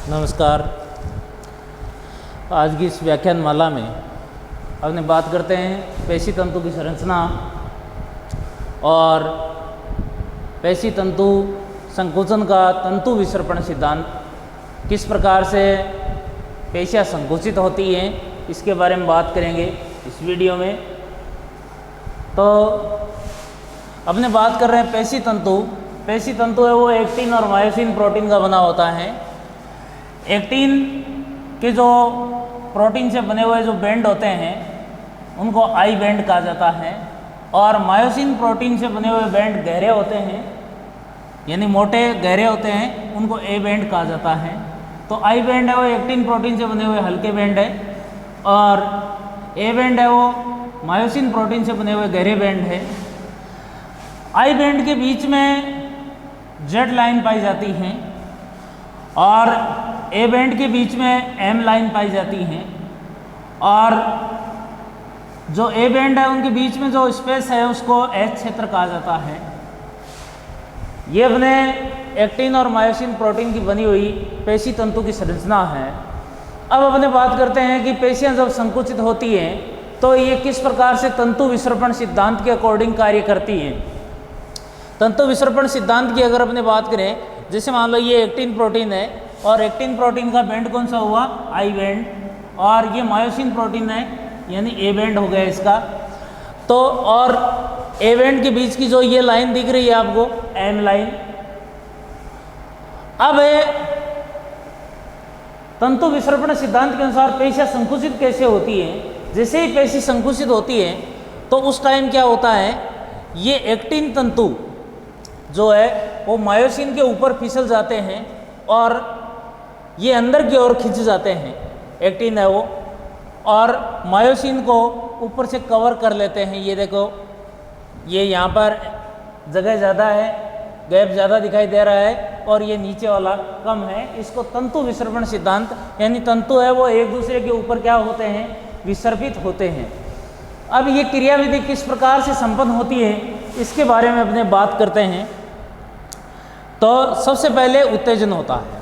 नमस्कार। आज की इस व्याख्यान माला में अपने बात करते हैं पेशी तंतु की संरचना और पेशी तंतु संकुचन का तंतु विसर्पण सिद्धांत, किस प्रकार से पेशियाँ संकुचित होती हैं इसके बारे में बात करेंगे इस वीडियो में। तो अपने बात कर रहे हैं पेशी तंतु। पेशी तंतु है वो एक्टिन और मायोसिन प्रोटीन का बना होता है। एक्टिन के जो प्रोटीन से बने हुए जो बैंड होते हैं उनको आई बैंड कहा जाता है, और मायोसिन प्रोटीन से बने हुए बैंड गहरे होते हैं, यानी मोटे गहरे होते हैं, उनको ए बैंड कहा जाता है। तो आई बैंड है वो एक्टिन प्रोटीन से बने हुए हल्के बैंड है, और ए बैंड है वो मायोसिन प्रोटीन से बने हुए गहरे बैंड है। आई बैंड के बीच में जेड लाइन पाई जाती हैं और ए बैंड के बीच में एम लाइन पाई जाती हैं, और जो ए बैंड है उनके बीच में जो स्पेस है उसको एच क्षेत्र कहा जाता है। ये अपने एक्टिन और मायोसिन प्रोटीन की बनी हुई पेशी तंतु की संरचना है। अब अपने बात करते हैं कि पेशियां जब संकुचित होती हैं तो ये किस प्रकार से तंतु विसर्पण सिद्धांत के अकॉर्डिंग कार्य करती हैं। तंतु विसर्पण सिद्धांत की अगर अपने बात करें, जैसे मान लो ये एक्टिन प्रोटीन है और एक्टिन प्रोटीन का बैंड कौन सा हुआ, आई बैंड, और ये मायोसिन प्रोटीन है यानी ए बैंड हो गया इसका। तो और ए बैंड के बीच की जो ये लाइन दिख रही है आपको, एम लाइन। अब तंतु विसर्पण सिद्धांत के अनुसार पेशियां संकुचित कैसे होती हैं। जैसे ही पेशी संकुचित होती है तो उस टाइम क्या होता है, ये एक्टिन तंतु जो है वो मायोसिन के ऊपर फिसल जाते हैं और ये अंदर की ओर खिंच जाते हैं। एक्टिन है वो, और मायोसिन को ऊपर से कवर कर लेते हैं। ये देखो, ये यहाँ पर जगह ज़्यादा है, गैप ज़्यादा दिखाई दे रहा है, और ये नीचे वाला कम है। इसको तंतु विसर्पण सिद्धांत, यानी तंतु है वो एक दूसरे के ऊपर क्या होते हैं, विसर्पित होते हैं। अब ये क्रियाविधि किस प्रकार से संपन्न होती है इसके बारे में अपने बात करते हैं। तो सबसे पहले उत्तेजन होता है,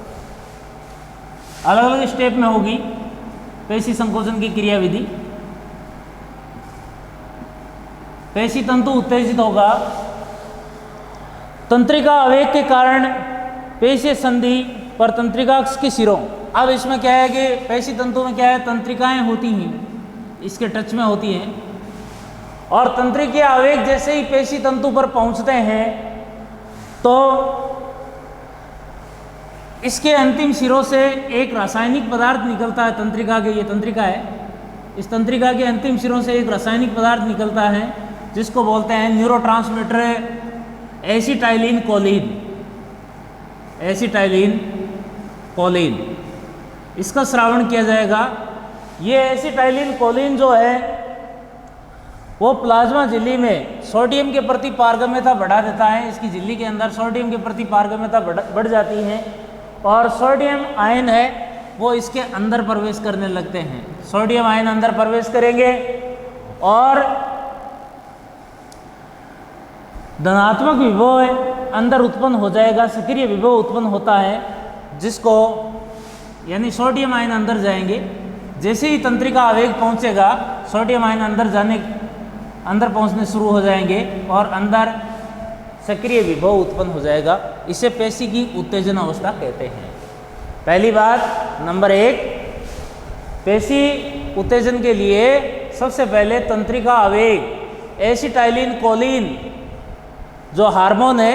अलग अलग स्टेप में होगी पेशी संकोचन की क्रियाविधि। पेशी तंतु उत्तेजित होगा तंत्रिका आवेग के कारण पेशी संधि पर तंत्रिकाक्ष के सिरों। अब इसमें क्या है कि पेशी तंतु में क्या है, तंत्रिकाएं होती हैं, इसके टच में होती हैं, और तंत्रिकीय आवेग जैसे ही पेशी तंतु पर पहुंचते हैं तो इसके अंतिम सिरों से एक रासायनिक पदार्थ निकलता है। तंत्रिका के, ये तंत्रिका है, इस तंत्रिका के अंतिम सिरों से एक रासायनिक पदार्थ निकलता है जिसको बोलते हैं neurotransmitter acetylcholine. Acetylcholine, इसका श्रावण किया जाएगा। ये एसिटाइलिन कोलिन जो है वो प्लाज्मा झिल्ली में सोडियम के प्रति पारगम्यता बढ़ा देता है। इसकी झिल्ली के अंदर सोडियम के प्रति पारगम्यता बढ़ जाती है, और सोडियम आयन है वो इसके अंदर प्रवेश करने लगते हैं। सोडियम आयन अंदर प्रवेश करेंगे और धनात्मक विभव अंदर उत्पन्न हो जाएगा, सक्रिय विभव उत्पन्न होता है, जिसको यानी सोडियम आयन अंदर जाएंगे। जैसे ही तंत्रिका आवेग पहुंचेगा, सोडियम आयन अंदर पहुंचने शुरू हो जाएंगे और अंदर सक्रिय विभव उत्पन्न हो जाएगा। इसे पेशी की उत्तेजन अवस्था कहते हैं। पहली बात, नंबर एक, पेशी उत्तेजन के लिए सबसे पहले तंत्रिका आवेग एसिटाइलिन कोलिन जो हार्मोन है,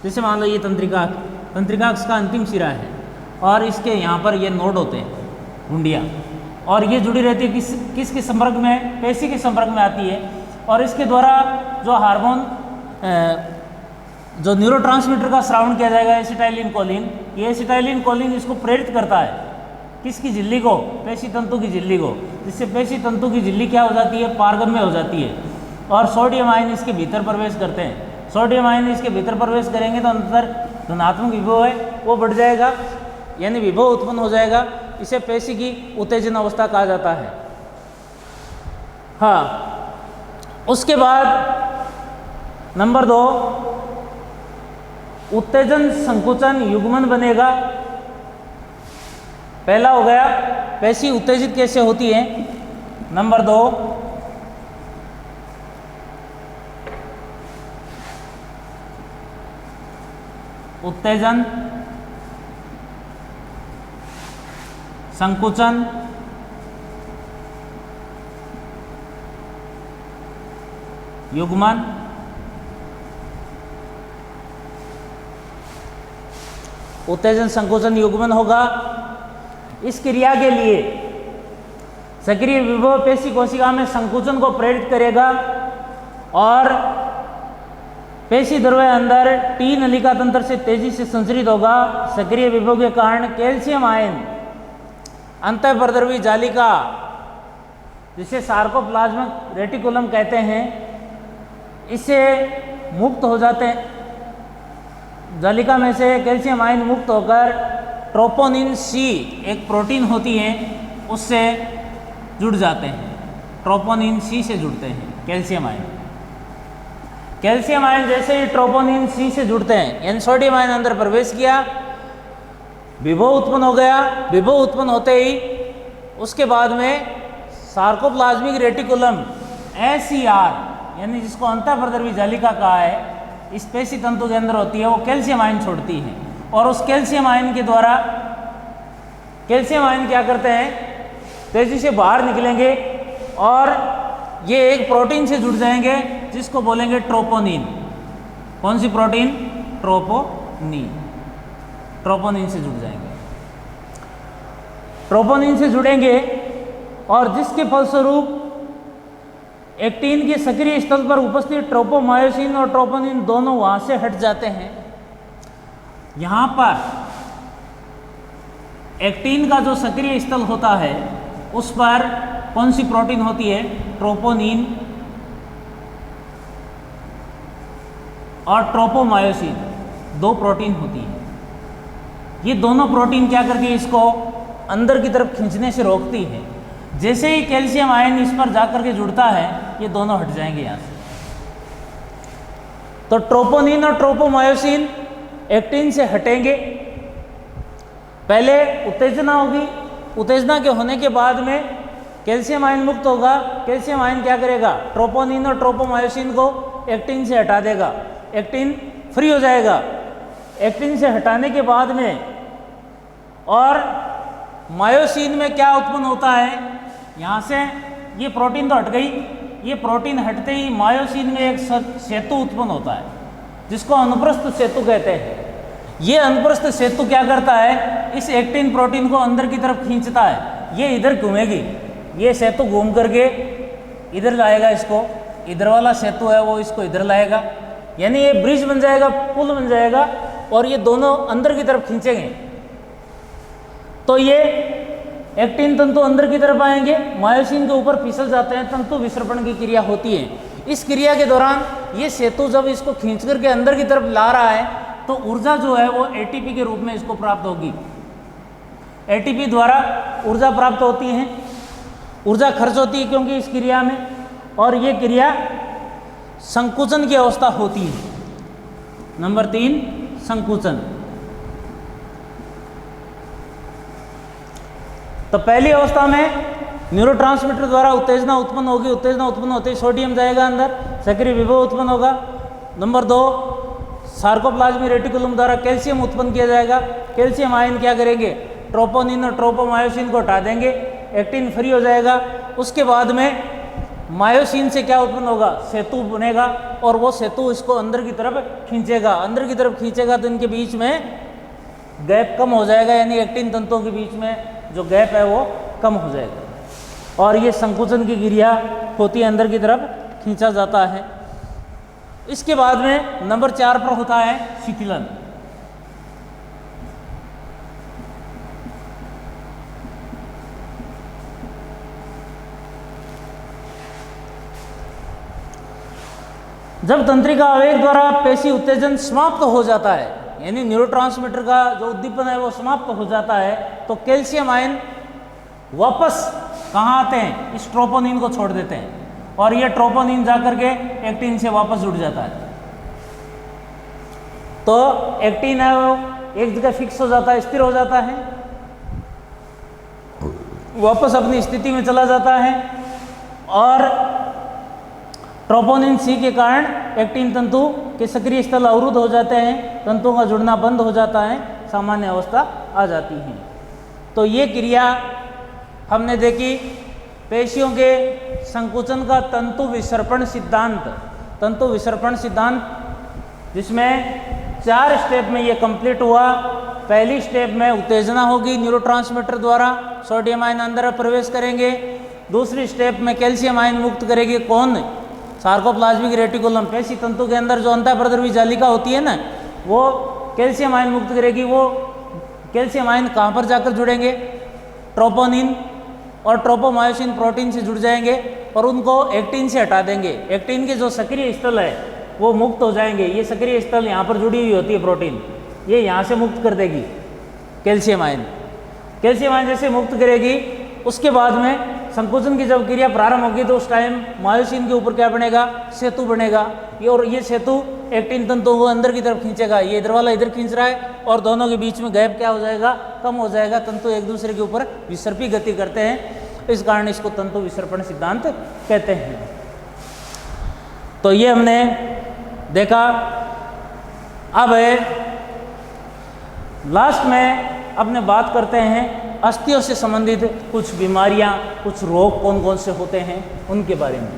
जैसे मान लो ये तंत्रिका का अंतिम सिरा है और इसके यहाँ पर ये नोड होते हैं, घुंडियाँ, और ये जुड़ी रहती है किसके संपर्क में, पेशी के संपर्क में आती है, और इसके द्वारा जो हार्मोन जो न्यूरोट्रांसमीटर का श्रावण किया जाएगा एसिटाइलिन कोलिन। ये एसिटाइलिन कोलिन इसको प्रेरित करता है, किसकी झिल्ली को, पेशी तंतु की झिल्ली को, जिससे पेशी तंतु की झिल्ली क्या हो जाती है, पारगम्य हो जाती है, और सोडियम आयन इसके भीतर प्रवेश करते हैं। सोडियम आयन इसके भीतर प्रवेश करेंगे तो अंदर धनात्मक विभव है वो बढ़ जाएगा, यानी विभव उत्पन्न हो जाएगा। इसे पेशी की उत्तेजन अवस्था कहा जाता है। हाँ, उसके बाद नंबर 2, उत्तेजन संकुचन युग्मन बनेगा पहला हो गया पेशी उत्तेजित कैसे होती है। नंबर 2, उत्तेजन संकुचन युग्मन उत्तेजन संकोचन युग्मन होगा। इस क्रिया के लिए सक्रिय विभव पेशी कोशिका में संकुचन को प्रेरित करेगा और पेशी द्रव्य अंदर टी नलिका तंत्र से तेजी से संचरित होगा। सक्रिय विभव के कारण कैल्शियम आयन अंतःप्रद्रवी जालिका, जिसे सार्कोप्लाज्मिक रेटिकुलम कहते हैं, इससे मुक्त हो जाते हैं। जालिका में से कैल्शियम आयन मुक्त होकर ट्रोपोनिन सी, एक प्रोटीन होती है, उससे जुड़ जाते हैं। ट्रोपोनिन सी से जुड़ते हैं कैल्शियम आयन। कैल्शियम आयन जैसे ही ट्रोपोनिन सी से जुड़ते हैं, यानी सोडियम आयन अंदर प्रवेश किया, विभव उत्पन्न हो गया। विभव उत्पन्न होते ही उसके बाद में सार्कोप्लाज्मिक रेटिकुलम SCR, यानी जिसको अंतःप्रद्रवी जालिका कहा है, इस पेशी तंतु के अंदर होती है, वो कैल्शियम आयन छोड़ती है। और उस कैल्शियम आयन के द्वारा कैल्शियम आयन क्या करते हैं, तेजी से बाहर निकलेंगे और ये एक प्रोटीन से जुड़ जाएंगे जिसको बोलेंगे ट्रोपोनिन। कौन सी प्रोटीन? ट्रोपोनिन। ट्रोपोनिन से जुड़ जाएंगे। ट्रोपोनिन से जुड़ेंगे और जिसके फलस्वरूप एक्टिन के सक्रिय स्थल पर उपस्थित ट्रोपोमायोसिन और ट्रोपोनिन दोनों वहां से हट जाते हैं। यहां पर एक्टिन का जो सक्रिय स्थल होता है उस पर कौन सी प्रोटीन होती है? ट्रोपोनिन और ट्रोपोमायोसिन, दो प्रोटीन होती है। ये दोनों प्रोटीन क्या करती है, इसको अंदर की तरफ खींचने से रोकती है। जैसे ही कैल्शियम आयन इस पर जाकर के जुड़ता है, ये दोनों हट जाएंगे यहां से। तो ट्रोपोनिन और ट्रोपोमायोसिन एक्टिन से हटेंगे। पहले उत्तेजना होगी, उत्तेजना के होने के बाद में कैल्शियम आयन मुक्त होगा। कैल्शियम आयन क्या करेगा? ट्रोपोनिन और ट्रोपोमायोसिन को एक्टिन से हटा देगा, एक्टिन फ्री हो जाएगा। एक्टिन से हटाने के बाद में और मायोसिन में क्या उत्पन्न होता है, यहाँ से ये प्रोटीन तो हट गई, ये प्रोटीन हटते ही मायोसिन में एक सेतु उत्पन्न होता है जिसको अनुप्रस्थ सेतु कहते हैं। ये अनुप्रस्थ सेतु क्या करता है, इस एक्टिन प्रोटीन को अंदर की तरफ खींचता है। ये इधर घूमेगी, ये सेतु घूम करके इधर लाएगा, इसको इधर वाला सेतु है वो इसको इधर लाएगा, यानी ये ब्रिज बन जाएगा, पुल बन जाएगा और ये दोनों अंदर की तरफ खींचेंगे। तो ये एक्टिन तंतु अंदर की तरफ आएंगे, मायोसिन के ऊपर फिसल जाते हैं, तंतु विसर्पण की क्रिया होती है। इस क्रिया के दौरान ये सेतु जब इसको खींच करके अंदर की तरफ ला रहा है तो ऊर्जा जो है वो एटीपी के रूप में इसको प्राप्त होगी। एटीपी द्वारा ऊर्जा प्राप्त होती है, ऊर्जा खर्च होती है क्योंकि इस क्रिया में, और ये क्रिया संकुचन की अवस्था होती है। नंबर 3, संकुचन। तो पहली अवस्था में न्यूरोट्रांसमीटर द्वारा उत्तेजना उत्पन्न होगी। उत्तेजना उत्पन्न होते ही सोडियम जाएगा अंदर, सक्रिय विभव उत्पन्न होगा। नंबर 2, सार्कोप्लाज्मिक रेटिकुलम द्वारा कैल्शियम उत्पन्न किया जाएगा। कैल्शियम आयन क्या करेंगे, ट्रोपोनिन और ट्रोपोमायोसिन को हटा देंगे, एक्टिन फ्री हो जाएगा। उसके बाद में मायोसिन से क्या उत्पन्न होगा, सेतु बनेगा और वो सेतु इसको अंदर की तरफ खींचेगा। अंदर की तरफ खींचेगा तो इनके बीच में गैप कम हो जाएगा, यानी एक्टिन तंतुओं के बीच में जो गैप है वो कम हो जाएगा और ये संकुचन की क्रिया होती है, अंदर की तरफ खींचा जाता है। इसके बाद में नंबर 4 पर होता है शिथिलन। जब तंत्रिका आवेग द्वारा पेशी उत्तेजन समाप्त हो जाता है, यानी न्यूरोट्रांसमीटर का जो उद्दीपन है वो समाप्त हो जाता है, तो कैल्शियम आयन वापस कहाँ आते हैं, इस ट्रोपोनिन को छोड़ देते हैं और ये ट्रोपोनिन जाकर के एक्टिन से वापस जुड़ जाता है। तो एक्टिन है वो एक जगह फिक्स हो जाता है, स्थिर हो जाता है। वापस अपनी स्थिति में चला जाता है और ट्रोपोनिन सी के कारण एक्टिन तंतु के सक्रिय स्थल अवरुद्ध हो जाते हैं, तंतुओं का जुड़ना बंद हो जाता है, सामान्य अवस्था आ जाती है। तो ये क्रिया हमने देखी पेशियों के संकुचन का तंतु विसर्पण सिद्धांत, जिसमें 4 स्टेप में ये कंप्लीट हुआ। पहली स्टेप में उत्तेजना होगी न्यूरोट्रांसमीटर द्वारा, सोडियम आयन अंदर प्रवेश करेंगे। दूसरी स्टेप में कैल्शियम आयन मुक्त करेगी कौन? सार्कोप्लाज्मिक रेटिकुलम, पेशी तंतु के अंदर जो अंतःप्रद्रवी जालिका होती है ना, वो कैल्शियम आयन मुक्त करेगी। वो कैल्शियम आयन कहाँ पर जाकर जुड़ेंगे? ट्रोपोनिन और ट्रोपोमायोसिन प्रोटीन से जुड़ जाएंगे और उनको एक्टिन से हटा देंगे। एक्टिन के जो सक्रिय स्थल है वो मुक्त हो जाएंगे। ये सक्रिय स्थल यहाँ पर जुड़ी हुई होती है प्रोटीन, ये यहाँ से मुक्त कर देगी कैल्शियम आयन। कैल्शियम आयन जैसे मुक्त करेगी, उसके बाद में संकुचन की जब क्रिया प्रारंभ होगी तो उस टाइम मायोसिन के ऊपर क्या बनेगा? सेतु बनेगा। और ये सेतु एक्टिन तंतु को अंदर की तरफ खींचेगा। ये इधर वाला इधर खींच रहा है और दोनों के बीच में गैप क्या हो जाएगा? कम हो जाएगा। तंतु एक दूसरे के ऊपर विसर्पी गति करते हैं, इस कारण इसको तंतु विसर्पण सिद्धांत कहते हैं। तो ये हमने देखा। अब लास्ट में अपने बात करते हैं अस्थियों से संबंधित कुछ बीमारियां, कुछ रोग कौन कौन से होते हैं उनके बारे में।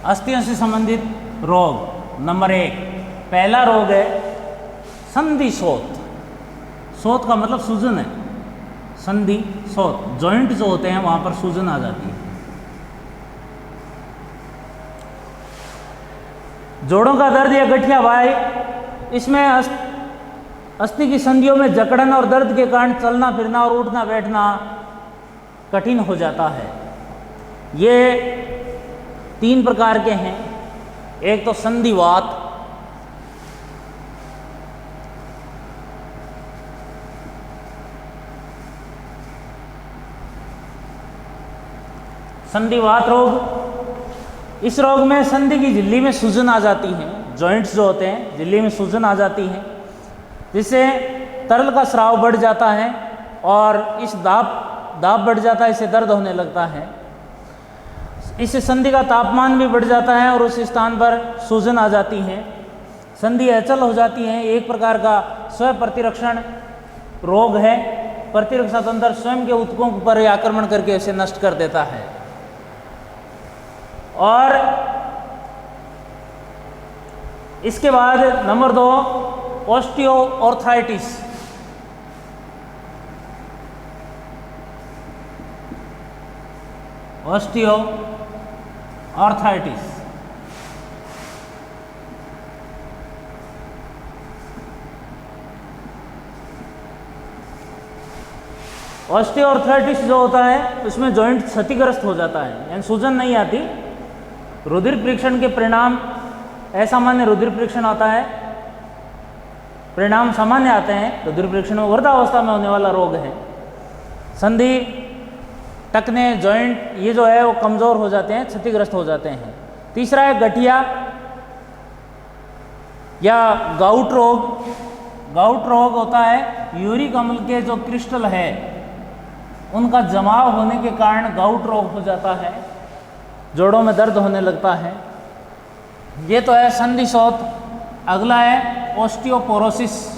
अस्थियों से संबंधित रोग नंबर 1, पहला रोग है संधि शोथ। शोथ का मतलब सूजन है, संधि शोथ, जॉइंट जो होते हैं वहां पर सूजन आ जाती है। जोड़ों का दर्द या गठिया वाई, इसमें अस्थि की संधियों में जकड़न और दर्द के कारण चलना फिरना और उठना बैठना कठिन हो जाता है। ये 3 प्रकार के हैं। एक तो संधिवात, संधिवात रोग। इस रोग में संधि की झिल्ली में सूजन आ जाती है, जॉइंट्स जो होते हैं झिल्ली में सूजन आ जाती है, जिससे तरल का स्राव बढ़ जाता है और इस दाब बढ़ जाता है, इससे दर्द होने लगता है। इससे संधि का तापमान भी बढ़ जाता है और उस स्थान पर सूजन आ जाती है, संधि अचल हो जाती है। एक प्रकार का स्व प्रतिरक्षण रोग है। प्रतिरक्षा तंत्र स्वयं के ऊतकों पर आक्रमण करके इसे नष्ट कर देता है। और इसके बाद नंबर 2, ऑस्टियोआर्थराइटिस। ऑस्टियोआर्थराइटिस ऑस्टियोआर्थराइटिस जो होता है उसमें जॉइंट क्षतिग्रस्त हो जाता है, यानी सूजन नहीं आती। रुधिर परीक्षण के परिणाम असामान्य रुधिर परीक्षण आता है, परिणाम सामान्य आते हैं। रुधिर परीक्षण में वृद्धावस्था में होने वाला रोग है। संधि, टखने, जॉइंट ये जो है वो कमज़ोर हो जाते हैं, क्षतिग्रस्त हो जाते हैं। तीसरा है गठिया या गाउट रोग। गाउट रोग होता है यूरिक अम्ल के जो क्रिस्टल है उनका जमाव होने के कारण गाउट रोग हो जाता है, जोड़ों में दर्द होने लगता है। ये तो है संधि शोथ। अगला है ऑस्टियोपोरोसिस।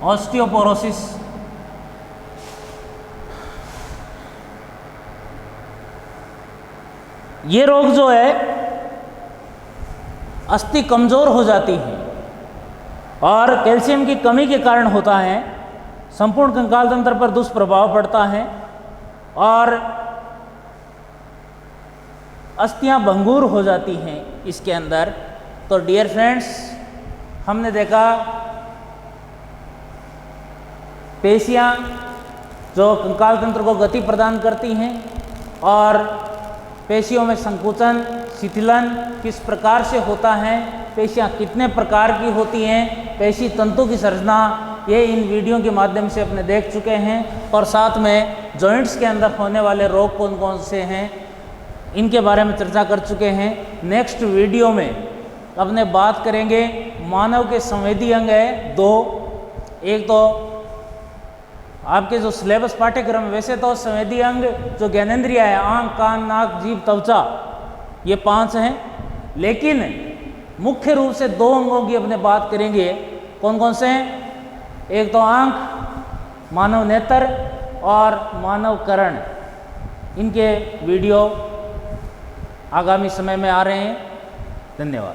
ऑस्टियोपोरोसिस ये रोग जो है अस्थि कमज़ोर हो जाती है और कैल्शियम की कमी के कारण होता है। संपूर्ण कंकाल तंत्र पर दुष्प्रभाव पड़ता है और अस्थियां भंगुर हो जाती हैं इसके अंदर। तो डियर फ्रेंड्स, हमने देखा पेशियां जो कंकाल तंत्र को गति प्रदान करती हैं और पेशियों में संकुचन शिथिलन किस प्रकार से होता है, पेशियां कितने प्रकार की होती हैं, पेशी तंतु की संरचना, ये इन वीडियो के माध्यम से अपने देख चुके हैं। और साथ में जॉइंट्स के अंदर होने वाले रोग कौन कौन से हैं इनके बारे में चर्चा कर चुके हैं। नेक्स्ट वीडियो में अपने बात करेंगे मानव के संवेदी अंग है दो। एक तो आपके जो सिलेबस पाठ्यक्रम वैसे तो संवेदी अंग जो ज्ञानेंद्रिय है आंख कान नाक जीभ त्वचा ये 5 हैं, लेकिन मुख्य रूप से 2 अंगों की अपने बात करेंगे। कौन कौन से हैं? एक तो आंख, मानव नेत्र और मानव कर्ण। इनके वीडियो आगामी समय में आ रहे हैं। धन्यवाद।